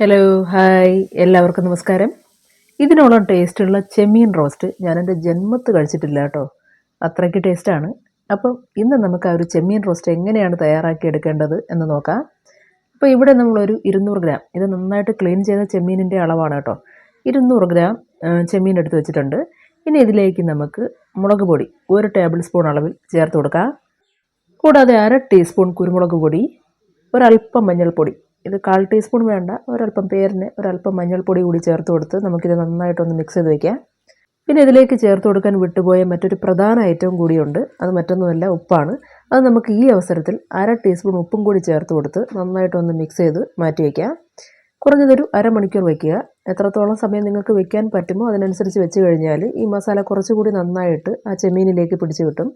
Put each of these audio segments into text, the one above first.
Hello hi എല്ലാവർക്കും നമസ്കാരം. ഇതിനോളം ടേസ്റ്റുള്ള ചെമ്മീൻ റോസ്റ്റ് ഞാൻ എൻ്റെ ജന്മത്ത് കഴിച്ചിട്ടില്ല കേട്ടോ. അത്രയ്ക്ക് ടേസ്റ്റാണ്. അപ്പം ഇന്ന് നമുക്ക് ആ ഒരു ചെമ്മീൻ റോസ്റ്റ് എങ്ങനെയാണ് തയ്യാറാക്കി എടുക്കേണ്ടത് എന്ന് നോക്കാം. അപ്പോൾ ഇവിടെ നമ്മളൊരു 200 ഗ്രാം, ഇത് നന്നായിട്ട് ക്ലീൻ ചെയ്ത ചെമ്മീനിൻ്റെ അളവാണ് കേട്ടോ. 200 ഗ്രാം ചെമ്മീൻ എടുത്ത് വെച്ചിട്ടുണ്ട്. ഇനി ഇതിലേക്ക് നമുക്ക് മുളക് പൊടി 1 ടേബിൾ സ്പൂൺ അളവിൽ ചേർത്ത് കൊടുക്കാം. കൂടാതെ 1/2 ടീസ്പൂൺ കുരുമുളക് പൊടി, ഒരല്പം മഞ്ഞൾപ്പൊടി, ഇത് 1/4 ടീസ്പൂൺ വേണ്ട, ഒരല്പം പേരിന് ഒരല്പം മഞ്ഞൾപ്പൊടി കൂടി ചേർത്ത് കൊടുത്ത് നമുക്കിത് നന്നായിട്ടൊന്ന് മിക്സ് ചെയ്ത് വയ്ക്കാം. പിന്നെ ഇതിലേക്ക് ചേർത്ത് കൊടുക്കാൻ വിട്ടുപോയ മറ്റൊരു പ്രധാന ഐറ്റവും കൂടിയുണ്ട്. അത് മറ്റൊന്നുമല്ല, ഉപ്പാണ്. അത് നമുക്ക് ഈ അവസരത്തിൽ 1/2 ടീസ്പൂൺ ഉപ്പും കൂടി ചേർത്ത് കൊടുത്ത് നന്നായിട്ടൊന്ന് മിക്സ് ചെയ്ത് മാറ്റി വയ്ക്കാം. കുറഞ്ഞതൊരു അരമണിക്കൂർ വയ്ക്കുക. എത്രത്തോളം സമയം നിങ്ങൾക്ക് വെക്കാൻ പറ്റുമോ അതിനനുസരിച്ച് വെച്ച് കഴിഞ്ഞാൽ ഈ മസാല കുറച്ചുകൂടി നന്നായിട്ട് ആ ചെമ്മീനിലേക്ക് പിടിച്ച് കിട്ടും.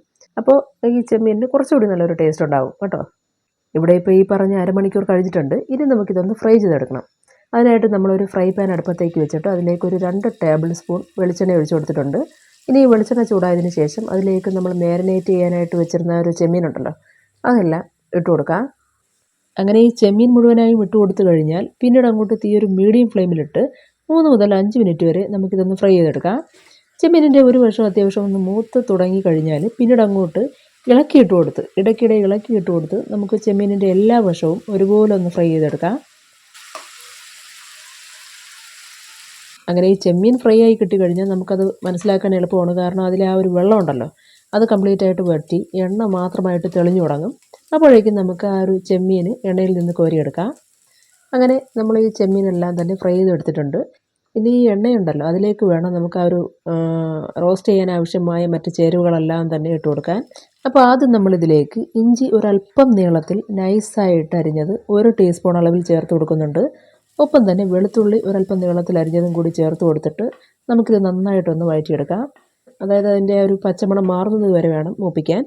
അപ്പോൾ ഈ ചെമ്മീനിന് കുറച്ചുകൂടി നല്ലൊരു ടേസ്റ്റ് ഉണ്ടാകും കേട്ടോ. ഇവിടെ ഇപ്പോൾ ഈ പറഞ്ഞ അരമണിക്കൂർ കഴിഞ്ഞിട്ടുണ്ട്. ഇനി നമുക്കിതൊന്ന് ഫ്രൈ ചെയ്തെടുക്കണം. അതിനായിട്ട് നമ്മളൊരു ഫ്രൈ പാൻ അടുപ്പത്തേക്ക് വെച്ചിട്ട് അതിലേക്ക് ഒരു 2 ടേബിൾ സ്പൂൺ വെളിച്ചെണ്ണ ഒഴിച്ചു കൊടുത്തിട്ടുണ്ട്. ഇനി ഈ വെളിച്ചെണ്ണ ചൂടായതിന് ശേഷം അതിലേക്ക് നമ്മൾ മാരിനേറ്റ് ചെയ്യാനായിട്ട് വെച്ചിരുന്ന ഒരു ചെമ്മീനുണ്ടല്ലോ, അതെല്ലാം ഇട്ട് കൊടുക്കാം. അങ്ങനെ ഈ ചെമ്മീൻ മുഴുവനായും ഇട്ട് കൊടുത്തു കഴിഞ്ഞാൽ പിന്നീട് അങ്ങോട്ട് തീ ഒരു മീഡിയം ഫ്ലെയിമിലിട്ട് 3 മുതൽ 5 മിനിറ്റ് വരെ നമുക്കിതൊന്ന് ഫ്രൈ ചെയ്തെടുക്കാം. ചെമ്മീനിൻ്റെ ഒരു വശം അത്യാവശ്യം ഒന്ന് മൂത്ത് തുടങ്ങി കഴിഞ്ഞാൽ പിന്നീട് അങ്ങോട്ട് ഇളക്കിയിട്ട് കൊടുത്ത്, ഇടയ്ക്കിടെ ഇളക്കിയിട്ട് കൊടുത്ത് നമുക്ക് ചെമ്മീനിൻ്റെ എല്ലാ വശവും ഒരുപോലെ ഒന്ന് ഫ്രൈ ചെയ്തെടുക്കാം. അങ്ങനെ ഈ ചെമ്മീൻ ഫ്രൈ ആയി കിട്ടിക്കഴിഞ്ഞാൽ നമുക്കത് മനസ്സിലാക്കാൻ എളുപ്പമാണ്. കാരണം അതിലെ ആ ഒരു വെള്ളം ഉണ്ടല്ലോ, അത് കംപ്ലീറ്റ് ആയിട്ട് വറ്റി എണ്ണ മാത്രമായിട്ട് തെളിഞ്ഞു തുടങ്ങും. അപ്പോഴേക്കും നമുക്ക് ആ ഒരു ചെമ്മീൻ എണ്ണയിൽ നിന്ന് കോരിയെടുക്കാം. അങ്ങനെ നമ്മൾ ഈ ചെമ്മീനെല്ലാം തന്നെ ഫ്രൈ ചെയ്തെടുത്തിട്ടുണ്ട്. ഇനി ഈ എണ്ണയുണ്ടല്ലോ, അതിലേക്ക് വേണം നമുക്ക് ആ ഒരു റോസ്റ്റ് ചെയ്യാൻ ആവശ്യമായ മറ്റ് ചേരുവകളെല്ലാം തന്നെ ഇട്ട് കൊടുക്കാൻ. അപ്പോൾ ആദ്യം നമ്മളിതിലേക്ക് ഇഞ്ചി ഒരല്പം നീളത്തിൽ നൈസായിട്ട് അരിഞ്ഞത് 1 ടീസ്പൂൺ അളവിൽ ചേർത്ത് കൊടുക്കുന്നുണ്ട്. ഒപ്പം തന്നെ വെളുത്തുള്ളി ഒരല്പം നീളത്തിൽ അരിഞ്ഞതും കൂടി ചേർത്ത് കൊടുത്തിട്ട് നമുക്കിത് നന്നായിട്ടൊന്ന് വഴറ്റിയെടുക്കാം. അതായത് അതിൻ്റെ ഒരു പച്ചമണം മാറുന്നത് വരെ വേണം മൂപ്പിക്കാൻ.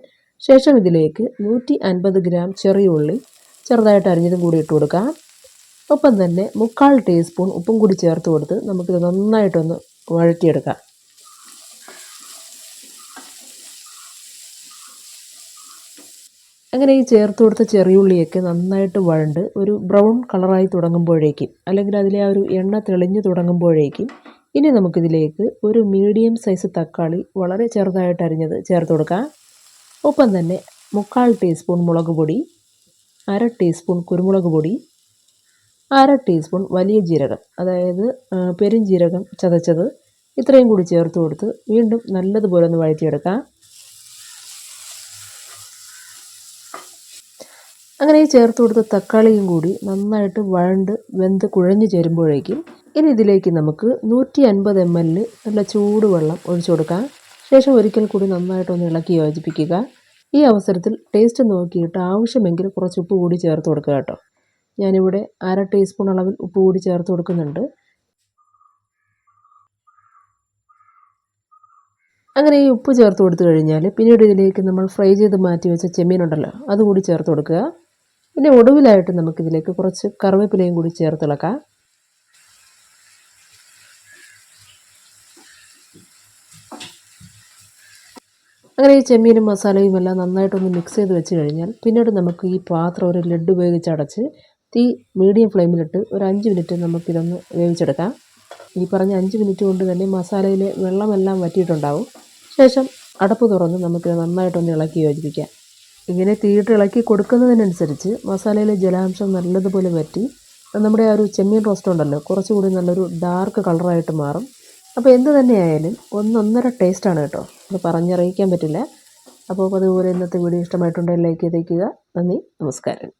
ശേഷം ഇതിലേക്ക് 150 ഗ്രാം ചെറിയ ഉള്ളി ചെറുതായിട്ട് അരിഞ്ഞതും കൂടി ഇട്ട് കൊടുക്കാം. ഒപ്പം തന്നെ 3/4 ടീസ്പൂൺ ഉപ്പും കൂടി ചേർത്ത് കൊടുത്ത് നമുക്കിത് നന്നായിട്ടൊന്ന് വഴറ്റിയെടുക്കാം. അങ്ങനെ ഈ ചേർത്ത് കൊടുത്ത ചെറിയുള്ളിയൊക്കെ നന്നായിട്ട് വഴണ്ട് ഒരു ബ്രൗൺ കളറായി തുടങ്ങുമ്പോഴേക്കും, അല്ലെങ്കിൽ അതിലെ ആ ഒരു എണ്ണ തെളിഞ്ഞു തുടങ്ങുമ്പോഴേക്കും ഇനി നമുക്കിതിലേക്ക് ഒരു മീഡിയം സൈസ് തക്കാളി വളരെ ചെറുതായിട്ട് അരിഞ്ഞത് ചേർത്ത് കൊടുക്കാം. ഒപ്പം തന്നെ 3/4 ടീസ്പൂൺ മുളക് പൊടി, 1/2 ടീസ്പൂൺ കുരുമുളക് പൊടി, 1/2 ടീസ്പൂൺ വലിയ ജീരകം, അതായത് പെരുംജീരകം ചതച്ചത്, ഇത്രയും കൂടി ചേർത്ത് കൊടുത്ത് വീണ്ടും നല്ലതുപോലെ ഒന്ന് വഴറ്റിയെടുക്കാം. അങ്ങനെ ഈ ചേർത്ത് കൊടുത്ത തക്കാളിയും കൂടി നന്നായിട്ട് വഴണ്ട് വെന്ത് കുഴഞ്ഞു ചേരുമ്പോഴേക്കും ഇനി ഇതിലേക്ക് നമുക്ക് 150 ml നല്ല ചൂടുവെള്ളം ഒഴിച്ചു കൊടുക്കാം. ശേഷം ഒരിക്കൽ കൂടി നന്നായിട്ടൊന്ന് ഇളക്കി യോജിപ്പിക്കുക. ഈ അവസരത്തിൽ ടേസ്റ്റ് നോക്കിയിട്ട് ആവശ്യമെങ്കിൽ കുറച്ച് ഉപ്പ് കൂടി ചേർത്ത് കൊടുക്കുക കേട്ടോ. ഞാനിവിടെ 1/2 ടീസ്പൂൺ അളവിൽ ഉപ്പ് കൂടി ചേർത്ത് കൊടുക്കുന്നുണ്ട്. അങ്ങനെ ഈ ഉപ്പ് ചേർത്ത് കൊടുത്തു കഴിഞ്ഞാൽ പിന്നീട് ഇതിലേക്ക് നമ്മൾ ഫ്രൈ ചെയ്ത് മാറ്റി വെച്ച ചെമ്മീനുണ്ടല്ലോ, അതുകൂടി ചേർത്ത് കൊടുക്കുക. പിന്നെ ഒടുവിലായിട്ട് നമുക്കിതിലേക്ക് കുറച്ച് കറിവേപ്പിലയും കൂടി ചേർത്തിളക്കാം. അങ്ങനെ ഈ ചെമ്മീനും മസാലയും എല്ലാം നന്നായിട്ടൊന്ന് മിക്സ് ചെയ്ത് വെച്ച് കഴിഞ്ഞാൽ പിന്നീട് നമുക്ക് ഈ പാത്രം ഒരു ലിഡ് ഉപയോഗിച്ച് അടച്ച് തീ മീഡിയം ഫ്ലെയിമിലിട്ട് ഒരു 5 മിനിറ്റ് നമുക്കിതൊന്ന് വേവിച്ചെടുക്കാം. ഈ പറഞ്ഞ 5 മിനിറ്റ് കൊണ്ട് തന്നെ മസാലയിലെ വെള്ളമെല്ലാം വറ്റിയിട്ടുണ്ടാവും. ശേഷം അടപ്പ് തുറന്ന് നമുക്കിത് നന്നായിട്ടൊന്ന് ഇളക്കി യോജിപ്പിക്കാം. ഇങ്ങനെ തീയിട്ട് ഇളക്കി കൊടുക്കുന്നതിനനുസരിച്ച് മസാലയിലെ ജലാംശം നല്ലതുപോലെ വറ്റി നമ്മുടെ ആ ഒരു ചെമ്മീൻ റോസ്റ്റ് ഉണ്ടല്ലോ കുറച്ചുകൂടി നല്ലൊരു ഡാർക്ക് കളറായിട്ട് മാറും. അപ്പോൾ എന്ത് തന്നെയായാലും ഒന്നൊന്നര ടേസ്റ്റാണ് കേട്ടോ, അത് പറഞ്ഞറിയിക്കാൻ പറ്റില്ല. അപ്പോൾ അതുപോലെ ഇന്നത്തെ വീഡിയോ ഇഷ്ടമായിട്ടുണ്ടെങ്കിൽ ലൈക്ക് ചെയ്തേക്കുക. നന്ദി, നമസ്കാരം.